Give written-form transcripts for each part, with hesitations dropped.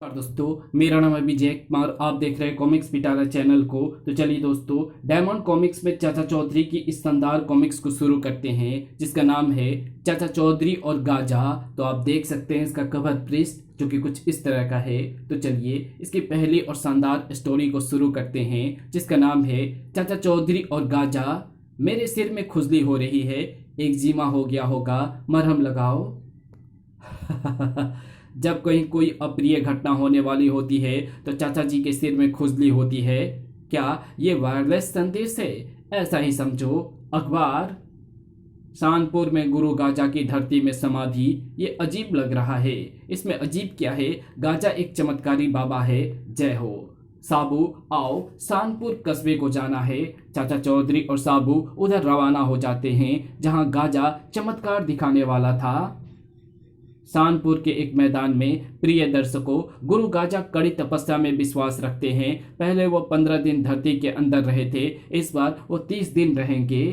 और दोस्तों, मेरा नाम है विजय कुमार। आप देख रहे हैं कॉमिक्स पिटारा चैनल को। तो चलिए दोस्तों, डायमंड कॉमिक्स में चाचा चौधरी की इस शानदार कॉमिक्स को शुरू करते हैं, जिसका नाम है चाचा चौधरी और गाजा। तो आप देख सकते हैं इसका कवर पृष्ठ जो कि कुछ इस तरह का है। तो चलिए इसकी पहली और शानदार स्टोरी को शुरू करते हैं, जिसका नाम है चाचा चौधरी और गाजा। मेरे सिर में खुजली हो रही है, एक्जिमा हो गया होगा, मरहम लगाओ। जब कहीं कोई अप्रिय घटना होने वाली होती है तो चाचा जी के सिर में खुजली होती है। क्या ये वायरलेस संदेश है? ऐसा ही समझो। अखबार। शानपुर में गुरु गाजा की धरती में समाधि। ये अजीब लग रहा है। इसमें अजीब क्या है? गाजा एक चमत्कारी बाबा है। जय हो। साबू, आओ, शानपुर कस्बे को जाना है। चाचा चौधरी और साबू उधर रवाना हो जाते हैं जहां गाजा चमत्कार दिखाने वाला था। शानपुर के एक मैदान में प्रिय दर्शकों, गुरु गाजा कड़ी तपस्या में विश्वास रखते हैं। पहले वो 15 दिन धरती के अंदर रहे थे, इस बार वो 30 दिन रहेंगे।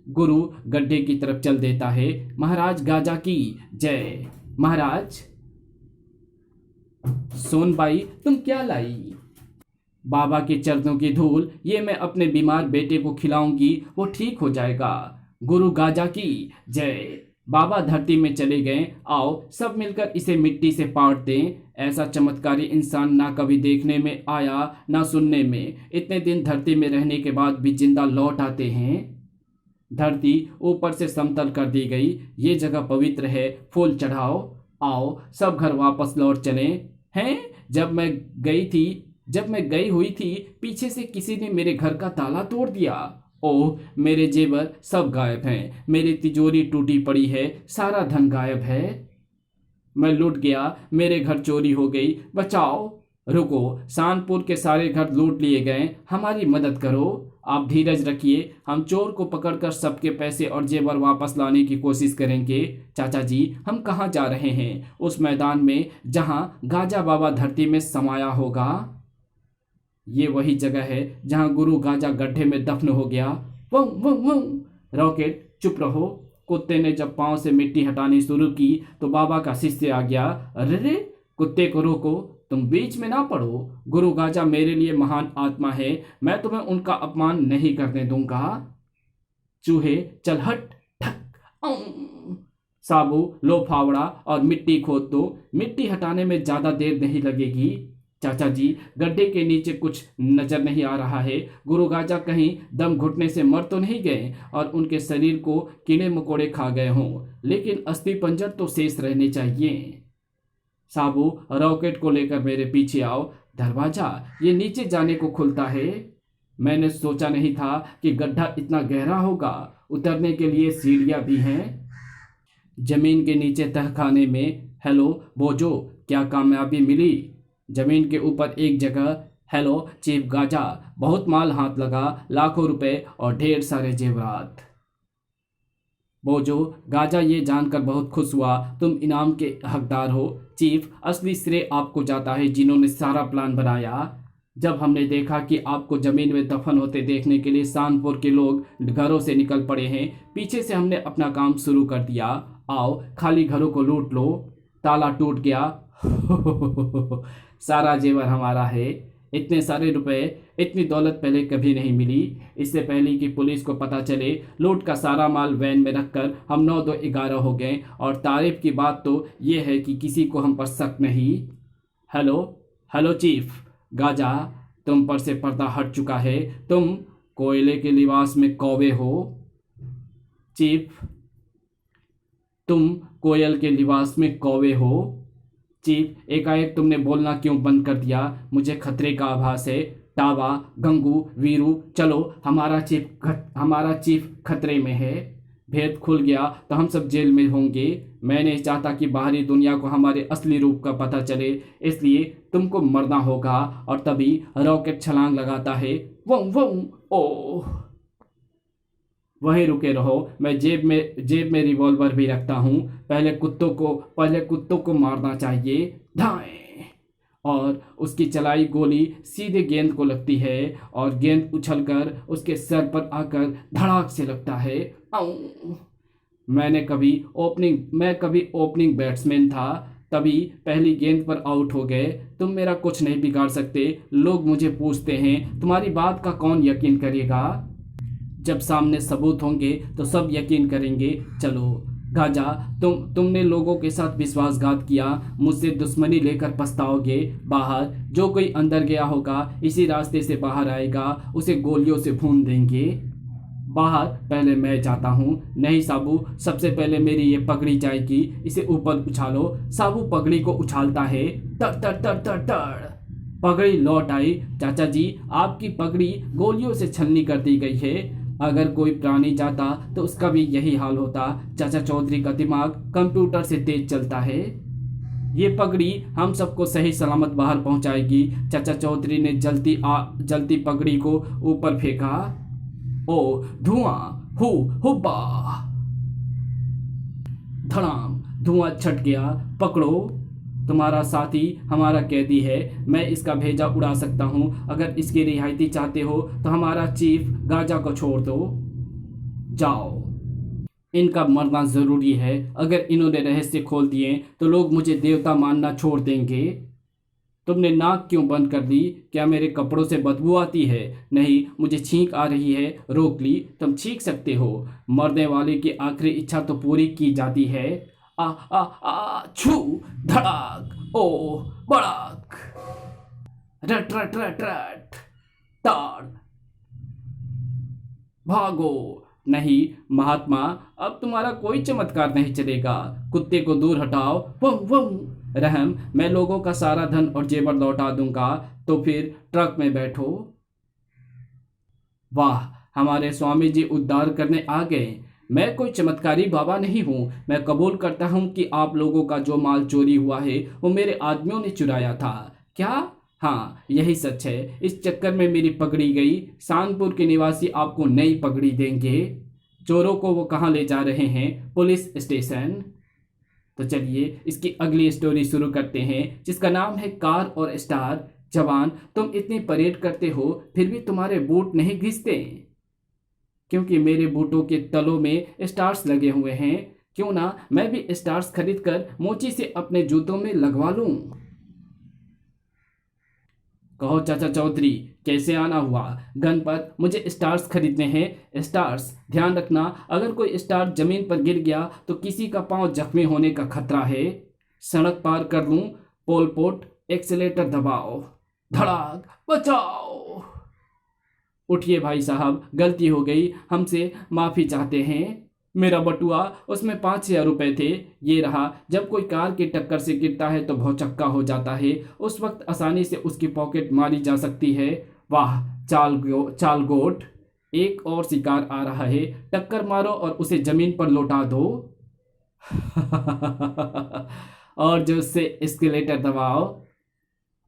गुरु गड्ढे की तरफ चल देता है। महाराज गाजा की जय। महाराज। सोनबाई, तुम क्या लाई? बाबा के चरणों की धूल, ये मैं अपने बीमार बेटे को खिलाऊंगी, वो ठीक हो जाएगा। गुरु गाजा की जय। बाबा धरती में चले गए। आओ सब मिलकर इसे मिट्टी से पाट दें। ऐसा चमत्कारी इंसान ना कभी देखने में आया ना सुनने में। इतने दिन धरती में रहने के बाद भी जिंदा लौट आते हैं। धरती ऊपर से समतल कर दी गई। ये जगह पवित्र है, फूल चढ़ाओ। आओ सब घर वापस लौट चले हैं। जब मैं गई हुई थी, पीछे से किसी ने मेरे घर का ताला तोड़ दिया। ओह, मेरे जेवर सब गायब हैं। मेरी तिजोरी टूटी पड़ी है, सारा धन गायब है। मैं लूट गया, मेरे घर चोरी हो गई, बचाओ। रुको, शानपुर के सारे घर लूट लिए गए, हमारी मदद करो। आप धीरज रखिए, हम चोर को पकड़कर सबके पैसे और जेवर वापस लाने की कोशिश करेंगे। चाचा जी, हम कहाँ जा रहे हैं? उस मैदान में जहाँ गाजा बाबा धरती में समाया होगा। ये वही जगह है जहां गुरु गाजा गड्ढे में दफन हो गया। वं वं वं। रॉकेट, चुप रहो। कुत्ते ने जब पांव से मिट्टी हटानी शुरू की तो बाबा का शिष्य आ गया। अरे रे, कुत्ते को रोको, तुम बीच में ना पड़ो। गुरु गाजा मेरे लिए महान आत्मा है, मैं तुम्हें उनका अपमान नहीं करने दूंगा। चूहे, चल हट। ठक। साबू, लो फावड़ा और मिट्टी खोद दो। मिट्टी हटाने में ज्यादा देर नहीं लगेगी। चाचा जी, गड्ढे के नीचे कुछ नजर नहीं आ रहा है। गुरु गाजा कहीं दम घुटने से मर तो नहीं गए और उनके शरीर को कीड़े मकोड़े खा गए हों, लेकिन अस्थि पंजर तो शेष रहने चाहिए। साबू, रॉकेट को लेकर मेरे पीछे आओ। दरवाजा ये नीचे जाने को खुलता है। मैंने सोचा नहीं था कि गड्ढा इतना गहरा होगा। उतरने के लिए सीढ़ियां भी हैं। जमीन के नीचे तहखाने में। हेलो बोजो, क्या कामयाबी मिली? जमीन के ऊपर एक जगह। हेलो चीफ गाजा, बहुत माल हाथ लगा, लाखों रुपए और ढेर सारे जेवरात। बोजो, गाजा ये जानकर बहुत खुश हुआ, तुम इनाम के हकदार हो। चीफ, असली श्रेय आपको जाता है, जिन्होंने सारा प्लान बनाया। जब हमने देखा कि आपको जमीन में दफन होते देखने के लिए शानपुर के लोग घरों से निकल पड़े हैं, पीछे से हमने अपना काम शुरू कर दिया। आओ खाली घरों को लूट लो। ताला टूट गया। सारा जेवर हमारा है। इतने सारे रुपए, इतनी दौलत पहले कभी नहीं मिली। इससे पहले कि पुलिस को पता चले, लूट का सारा माल वैन में रखकर हम 9-2-11 हो गए। और तारीफ की बात तो ये है कि किसी को हम पर शक नहीं। हेलो हेलो चीफ गाजा, तुम पर से पर्दा हट चुका है। तुम कोयले के लिबास में कौवे हो। चीफ, तुम कोयल के लिबास में कौवे हो। चीफ, एकाएक तुमने बोलना क्यों बंद कर दिया? मुझे खतरे का आभास है। टावा, गंगू, वीरू, चलो, हमारा चीफ खतरे में है। भेद खुल गया तो हम सब जेल में होंगे। मैं नहीं चाहता कि बाहरी दुनिया को हमारे असली रूप का पता चले, इसलिए तुमको मरना होगा। और तभी रॉकेट छलांग लगाता है। वो ओह, वहीं रुके रहो, मैं जेब में रिवॉल्वर भी रखता हूँ। पहले कुत्तों को मारना चाहिए। धाएं। और उसकी चलाई गोली सीधे गेंद को लगती है और गेंद उछलकर उसके सर पर आकर धड़ाक से लगता है। आऊं। मैं कभी ओपनिंग बैट्समैन था। तभी पहली गेंद पर आउट हो गए। तुम मेरा कुछ नहीं बिगाड़ सकते। लोग मुझे पूछते हैं तुम्हारी बात का कौन यकीन करेगा। जब सामने सबूत होंगे तो सब यकीन करेंगे। चलो गाजा, तुमने लोगों के साथ विश्वासघात किया, मुझसे दुश्मनी लेकर पछताओगे। बाहर जो कोई अंदर गया होगा इसी रास्ते से बाहर आएगा, उसे गोलियों से भून देंगे। बाहर पहले मैं जाता हूँ। नहीं साबू, सबसे पहले मेरी ये पगड़ी जाएगी, इसे ऊपर उछालो। साबू पगड़ी को उछालता है। टर टर टर टर टर पगड़ी लौट आई। चाचा जी, आपकी पगड़ी गोलियों से छलनी कर दी गई है। अगर कोई प्राणी जाता तो उसका भी यही हाल होता। चाचा चौधरी का दिमाग कंप्यूटर से तेज चलता है। ये पगड़ी हम सबको सही सलामत बाहर पहुंचाएगी। चाचा चौधरी ने जलती पगड़ी को ऊपर फेंका। ओ धुआं, हु हुब्बा, धड़ाम, धुआं छट गया। पकड़ो, तुम्हारा साथी हमारा कैदी है। मैं इसका भेजा उड़ा सकता हूँ। अगर इसकी रिहायती चाहते हो तो हमारा चीफ गाजा को छोड़ दो। जाओ, इनका मरना जरूरी है। अगर इन्होंने रहस्य खोल दिए तो लोग मुझे देवता मानना छोड़ देंगे। तुमने नाक क्यों बंद कर दी? क्या मेरे कपड़ों से बदबू आती है? नहीं, मुझे छींक आ रही है। रोक ली। तुम छींक सकते हो। मरने वाले की आखिरी इच्छा तो पूरी की जाती है। आ आ आ छू, धड़ाक, ओ बड़ाक, रट रट रट रट, ताड़, भागो। नहीं महात्मा, अब तुम्हारा कोई चमत्कार नहीं चलेगा। कुत्ते को दूर हटाओ। वम वम। रहम, मैं लोगों का सारा धन और जेवर लौटा दूंगा। तो फिर ट्रक में बैठो। वाह, हमारे स्वामी जी उद्धार करने आ गए। मैं कोई चमत्कारी बाबा नहीं हूँ। मैं कबूल करता हूँ कि आप लोगों का जो माल चोरी हुआ है वो मेरे आदमियों ने चुराया था। क्या? हाँ, यही सच है। इस चक्कर में मेरी पगड़ी गई। शानपुर के निवासी आपको नई पगड़ी देंगे। चोरों को वो कहाँ ले जा रहे हैं? Police station. तो चलिए इसकी अगली स्टोरी शुरू करते हैं, जिसका नाम है कार और स्टार। जवान, तुम इतनी परेड करते हो फिर भी तुम्हारे बूट नहीं घिसते। क्योंकि मेरे बूटों के तलों में स्टार्स लगे हुए हैं। क्यों ना मैं भी स्टार्स खरीद कर मोची से अपने जूतों में लगवा लूं। कहो चाचा चौधरी, कैसे आना हुआ? गणपत, मुझे स्टार्स खरीदने हैं। स्टार्स, ध्यान रखना, अगर कोई स्टार जमीन पर गिर गया तो किसी का पांव जख्मी होने का खतरा है। सड़क पार कर लूं। पोलपोट, एक्सीलेटर दबाओ। धड़ाक, बचाओ। उठिए भाई साहब, गलती हो गई, हमसे माफ़ी चाहते हैं। मेरा बटुआ, उसमें 5,000 रुपये थे। ये रहा। जब कोई कार की टक्कर से गिरता है तो भौचक्का हो जाता है। उस वक्त आसानी से उसकी पॉकेट मारी जा सकती है। वाह, चाल गोट। एक और शिकार आ रहा है। टक्कर मारो और उसे जमीन पर लौटा दो। और जो उससे एस्केलेटर दबाओ।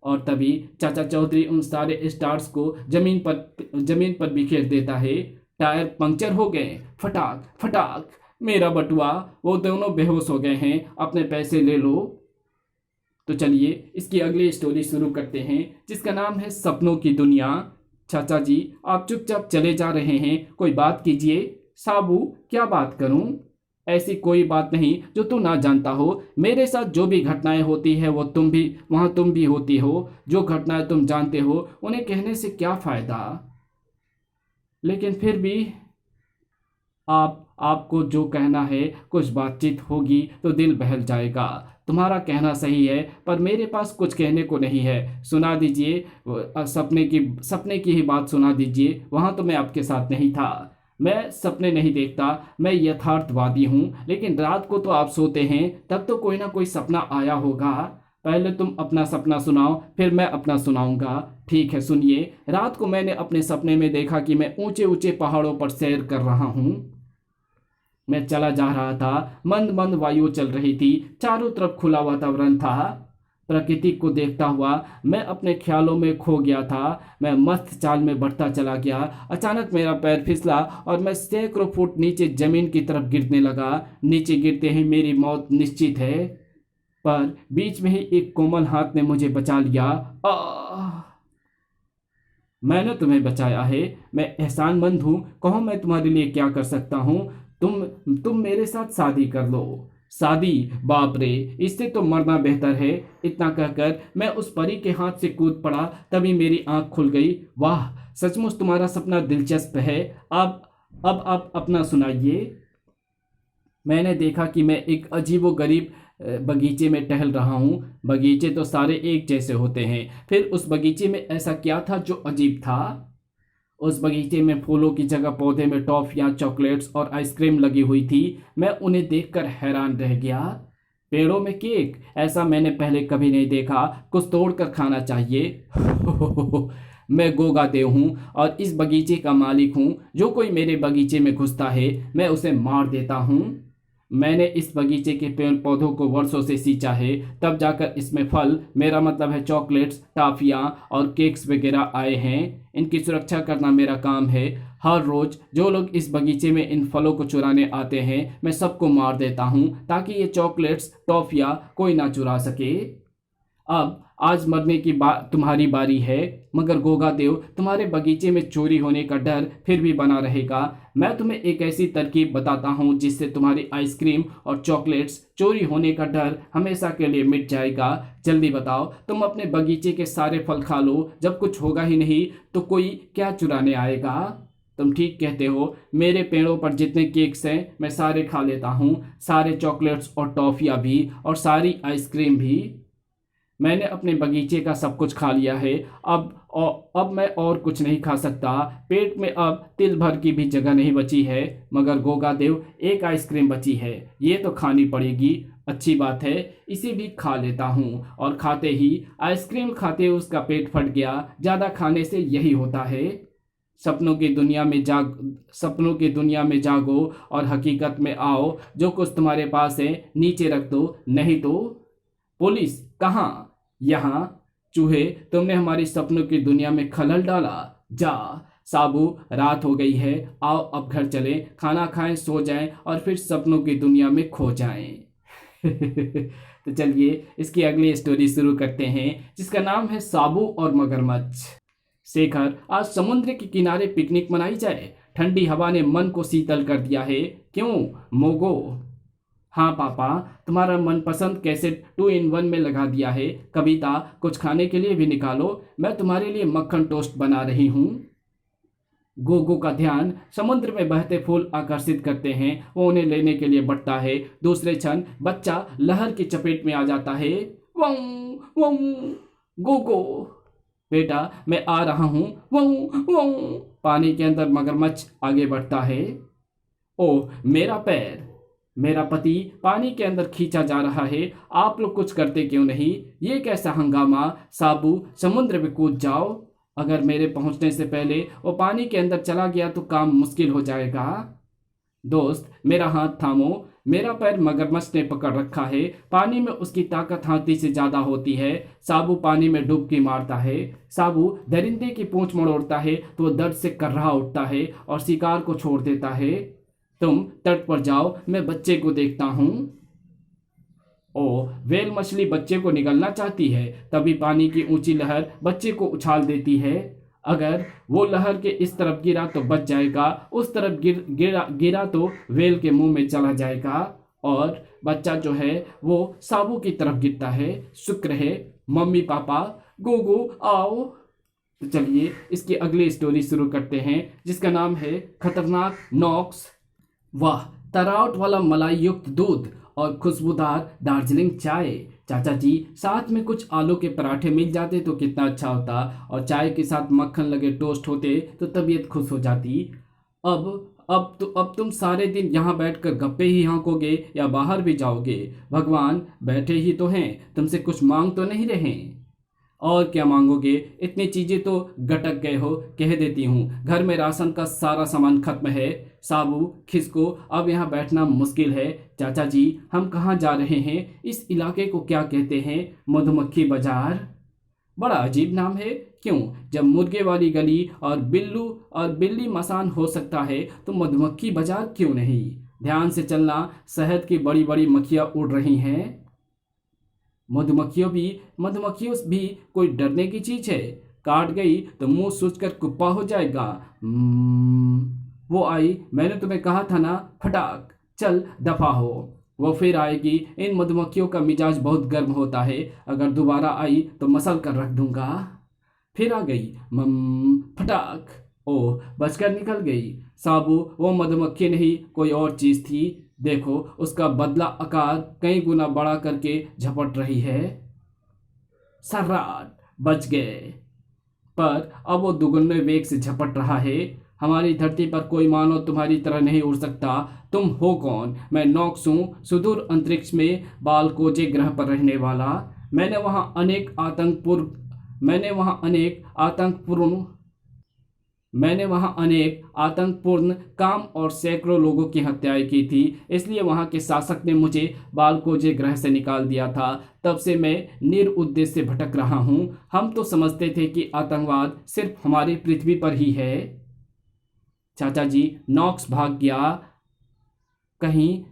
और तभी चाचा चौधरी उन सारे स्टार्स को जमीन पर बिखेर देता है। टायर पंक्चर हो गए। फटाक फटाक। मेरा बटुआ, वो दोनों बेहोश हो गए हैं। अपने पैसे ले लो। तो चलिए इसकी अगली स्टोरी शुरू करते हैं, जिसका नाम है सपनों की दुनिया। चाचा जी, आप चुपचाप चले जा रहे हैं, कोई बात कीजिए। साबू, क्या बात करूं? ऐसी कोई बात नहीं जो तू ना जानता हो। मेरे साथ जो भी घटनाएं होती है वो तुम भी होती हो। जो घटनाएं तुम जानते हो उन्हें कहने से क्या फायदा? लेकिन फिर भी आपको जो कहना है, कुछ बातचीत होगी तो दिल बहल जाएगा। तुम्हारा कहना सही है, पर मेरे पास कुछ कहने को नहीं है। सुना दीजिए, सपने की ही बात सुना दीजिए। वहाँ तो मैं आपके साथ नहीं था। मैं सपने नहीं देखता, मैं यथार्थवादी हूँ। लेकिन रात को तो आप सोते हैं, तब तो कोई ना कोई सपना आया होगा। पहले तुम अपना सपना सुनाओ, फिर मैं अपना सुनाऊंगा। ठीक है, सुनिए। रात को मैंने अपने सपने में देखा कि मैं ऊंचे ऊंचे पहाड़ों पर सैर कर रहा हूँ। मैं चला जा रहा था। मंद मंद वायु चल रही थी। चारों तरफ खुला वातावरण था। प्रकृति को देखता हुआ मैं अपने ख्यालों में खो गया था। मैं मस्त चाल में बढ़ता चला गया। अचानक मेरा पैर फिसला और मैं सैकड़ों फुट नीचे जमीन की तरफ गिरने लगा। नीचे गिरते ही मेरी मौत निश्चित है, पर बीच में ही एक कोमल हाथ ने मुझे बचा लिया। मैंने तुम्हें बचाया है। मैं एहसानमंद हूँ। कहो मैं तुम्हारे लिए क्या कर सकता हूँ? तुम मेरे साथ शादी कर लो। शादी? बाप रे, इससे तो मरना बेहतर है। इतना कहकर मैं उस परी के हाथ से कूद पड़ा। तभी मेरी आंख खुल गई। वाह, सचमुच तुम्हारा सपना दिलचस्प है। अब आप अपना सुनाइए। मैंने देखा कि मैं एक अजीबोगरीब बगीचे में टहल रहा हूँ। बगीचे तो सारे एक जैसे होते हैं, फिर उस बगीचे में ऐसा क्या था जो अजीब था? उस बगीचे में फूलों की जगह पौधे में टॉफियाँ, चॉकलेट्स और आइसक्रीम लगी हुई थी। मैं उन्हें देखकर हैरान रह गया। पेड़ों में केक, ऐसा मैंने पहले कभी नहीं देखा। कुछ तोड़ कर खाना चाहिए। मैं गोगा देव हूँ और इस बगीचे का मालिक हूँ। जो कोई मेरे बगीचे में घुसता है मैं उसे मार देता हूँ। मैंने इस बगीचे के पेड़ पौधों को वर्षों से सींचा है, तब जाकर इसमें फल, मेरा मतलब है चॉकलेट्स, टाफियाँ और केक्स वगैरह आए हैं। इनकी सुरक्षा करना मेरा काम है। हर रोज जो लोग इस बगीचे में इन फलों को चुराने आते हैं मैं सबको मार देता हूँ, ताकि ये चॉकलेट्स, टॉफियाँ कोई ना चुरा सके। अब आज मरने की तुम्हारी बारी है। मगर गोगा देव, तुम्हारे बगीचे में चोरी होने का डर फिर भी बना रहेगा। मैं तुम्हें एक ऐसी तरकीब बताता हूँ जिससे तुम्हारी आइसक्रीम और चॉकलेट्स चोरी होने का डर हमेशा के लिए मिट जाएगा। जल्दी बताओ, तुम अपने बगीचे के सारे फल खा लो। जब कुछ होगा ही नहीं तो कोई क्या चुराने आएगा? तुम ठीक कहते हो। मेरे पेड़ों पर जितने केक्स हैं मैं सारे खा लेता हूँ, सारे चॉकलेट्स और टॉफियाँ भी, और सारी आइसक्रीम भी। मैंने अपने बगीचे का सब कुछ खा लिया है। अब मैं और कुछ नहीं खा सकता। पेट में अब तिल भर की भी जगह नहीं बची है। मगर गोगा देव, एक आइसक्रीम बची है, ये तो खानी पड़ेगी। अच्छी बात है, इसे भी खा लेता हूँ। और खाते ही आइसक्रीम खाते उसका पेट फट गया। ज़्यादा खाने से यही होता है। सपनों की दुनिया में जागो और हकीकत में आओ। जो कुछ तुम्हारे पास है नीचे रख दो, नहीं तो पुलिस। कहाँ? यहाँ। चूहे, तुमने हमारी सपनों की दुनिया में खलल डाला। जा साबू, रात हो गई है। आओ अब घर चलें, खाना खाएं, सो जाएं और फिर सपनों की दुनिया में खो जाएं। तो चलिए इसकी अगली स्टोरी शुरू करते हैं, जिसका नाम है साबू और मगरमच्छ। शेखर, आज समुद्र के किनारे पिकनिक मनाई जाए। ठंडी हवा ने मन को शीतल कर दिया है। क्यों मोगो? हाँ पापा, तुम्हारा मनपसंद कैसेट 2 in 1 में लगा दिया है। कविता, कुछ खाने के लिए भी निकालो, मैं तुम्हारे लिए मक्खन टोस्ट बना रही हूँ। गोगो का ध्यान समुद्र में बहते फूल आकर्षित करते हैं। वो उन्हें लेने के लिए बढ़ता है। दूसरे क्षण बच्चा लहर की चपेट में आ जाता है। वाऊ वाऊ। गोगो, बेटा मैं आ रहा हूँ। वाऊ वाऊ। पानी के अंदर मगरमच्छ आगे बढ़ता है। ओह मेरा पैर, मेरा पति पानी के अंदर खींचा जा रहा है। आप लोग कुछ करते क्यों नहीं? ये कैसा हंगामा? साबू, समुद्र में कूद जाओ। अगर मेरे पहुंचने से पहले वो पानी के अंदर चला गया तो काम मुश्किल हो जाएगा। दोस्त, मेरा हाथ थामो। मेरा पैर मगरमच्छ ने पकड़ रखा है। पानी में उसकी ताकत हाथी से ज्यादा होती है। साबू पानी में डुबकी मारता है। साबू दरिंदे की पूंछ मरोड़ता है तो वो दर्द से कर्रा उठता है और शिकार को छोड़ देता है। तुम तट पर जाओ, मैं बच्चे को देखता हूँ। ओ, व्हेल मछली बच्चे को निगलना चाहती है। तभी पानी की ऊंची लहर बच्चे को उछाल देती है। अगर वो लहर के इस तरफ गिरा तो बच जाएगा, उस तरफ गिरा तो व्हेल के मुंह में चला जाएगा और बच्चा जो है वो साबू की तरफ गिरता है। शुक्र है मम्मी पापा। गोगो आओ। तो चलिए इसकी अगली स्टोरी शुरू करते हैं, जिसका नाम है खतरनाक नॉक्स। वाह, तरावट वाला मलाई युक्त दूध और खुशबूदार दार्जिलिंग चाय। चाचा जी, साथ में कुछ आलू के पराठे मिल जाते तो कितना अच्छा होता, और चाय के साथ मक्खन लगे टोस्ट होते तो तबीयत खुश हो जाती। अब तुम सारे दिन यहाँ बैठकर गप्पे ही हाँकोगे या बाहर भी जाओगे? भगवान बैठे ही तो हैं, तुमसे कुछ मांग तो नहीं रहे। और क्या मांगोगे? इतनी चीजें तो गटक गए हो। कह देती हूँ, घर में राशन का सारा सामान खत्म है। साबू, खिसको, अब यहाँ बैठना मुश्किल है। चाचा जी, हम कहाँ जा रहे हैं? इस इलाके को क्या कहते हैं? मधुमक्खी बाजार। बड़ा अजीब नाम है। क्यों? जब मुर्गे वाली गली और बिल्ली मसान हो सकता है तो मधुमक्खी बाजार क्यों नहीं? ध्यान से चलना, शहद की बड़ी बड़ी मक्खियाँ उड़ रही हैं। मधुमक्खियों भी कोई डरने की चीज है? काट गई तो मुंह सूजकर कुप्पा हो जाएगा। वो आई, मैंने तुम्हें कहा था ना। फटाक, चल दफा हो। वो फिर आएगी। इन मधुमक्खियों का मिजाज बहुत गर्म होता है, अगर दोबारा आई तो मसल कर रख दूंगा। फिर आ गई मम फटाक। ओह, बचकर निकल गई। साबू वो मधुमक्खी नहीं, कोई और चीज थी। देखो, उसका बदला आकार कई गुना बड़ा करके झपट रही है। सर्राट, बच गए। पर अब वो दुगने वेग से झपट रहा है। हमारी धरती पर कोई मानव तुम्हारी तरह नहीं उड़ सकता। तुम हो कौन? मैं नॉक्स हूँ, सुदूर अंतरिक्ष में बालकोजे ग्रह पर रहने वाला। मैंने वहाँ अनेक आतंकपूर्ण मैंने वहाँ अनेक आतंकपूर्ण मैंने वहाँ अनेक आतंकपूर्ण काम और सैकड़ों लोगों की हत्याएं की थी। इसलिए वहाँ के शासक ने मुझे बालकोजे ग्रह से निकाल दिया था। तब से मैं निरुद्देश्य भटक रहा हूँ। हम तो समझते थे कि आतंकवाद सिर्फ हमारी पृथ्वी पर ही है। चाचा जी, नॉक्स भाग गया कहीं?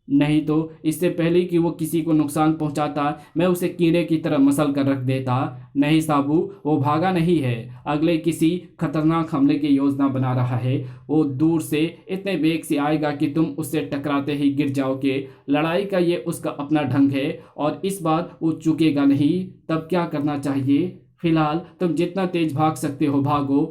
नहीं तो इससे पहले कि वो किसी को नुकसान पहुंचाता, मैं उसे कीड़े की तरह मसल कर रख देता। नहीं साबू, वो भागा नहीं है, अगले किसी खतरनाक हमले की योजना बना रहा है। वो दूर से इतने वेग से आएगा कि तुम उससे टकराते ही गिर जाओगे। लड़ाई का ये उसका अपना ढंग है, और इस बार वो चूकेगा नहीं। तब क्या करना चाहिए? फिलहाल तुम जितना तेज भाग सकते हो भागो।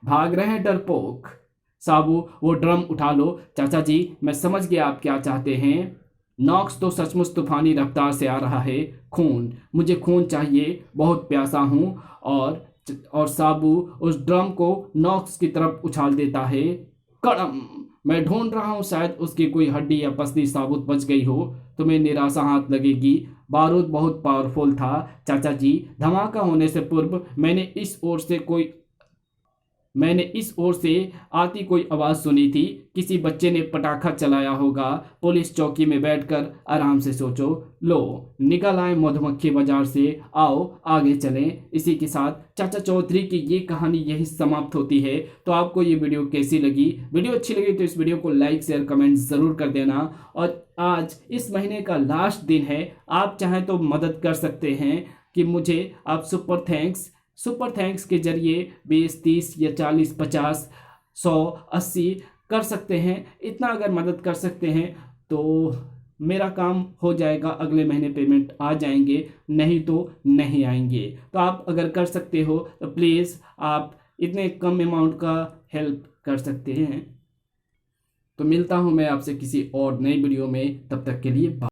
भाग रहे हैं डरपोक। साबू, वो ड्रम उठा लो। चाचा जी, मैं समझ गया आप क्या चाहते हैं। नॉक्स तो सचमुच तूफानी रफ्तार से आ रहा है। खून, मुझे खून चाहिए, बहुत प्यासा हूँ। और साबू उस ड्रम को नॉक्स की तरफ उछाल देता है। कड़म! मैं ढूंढ रहा हूँ, शायद उसकी कोई हड्डी या पसली साबुत बच गई हो। तुम्हें निराशा हाथ लगेगी। बारूद बहुत पावरफुल था चाचा जी। धमाका होने से पूर्व मैंने इस ओर से आती कोई आवाज़ सुनी थी। किसी बच्चे ने पटाखा चलाया होगा। पुलिस चौकी में बैठकर आराम से सोचो। लो, निकल आए मधुमक्खी बाजार से। आओ आगे चलें। इसी के साथ चाचा चौधरी की ये कहानी यही समाप्त होती है। तो आपको ये वीडियो कैसी लगी? वीडियो अच्छी लगी तो इस वीडियो को लाइक शेयर कमेंट ज़रूर कर देना। और आज इस महीने का लास्ट दिन है, आप चाहें तो मदद कर सकते हैं कि मुझे आप सुपर थैंक्स के जरिए 20 30 या 40 50 100 80 कर सकते हैं। इतना अगर मदद कर सकते हैं तो मेरा काम हो जाएगा। अगले महीने पेमेंट आ जाएंगे, नहीं तो नहीं आएंगे। तो आप अगर कर सकते हो तो प्लीज़ आप इतने कम अमाउंट का हेल्प कर सकते हैं। तो मिलता हूँ मैं आपसे किसी और नई वीडियो में, तब तक के लिए बाय।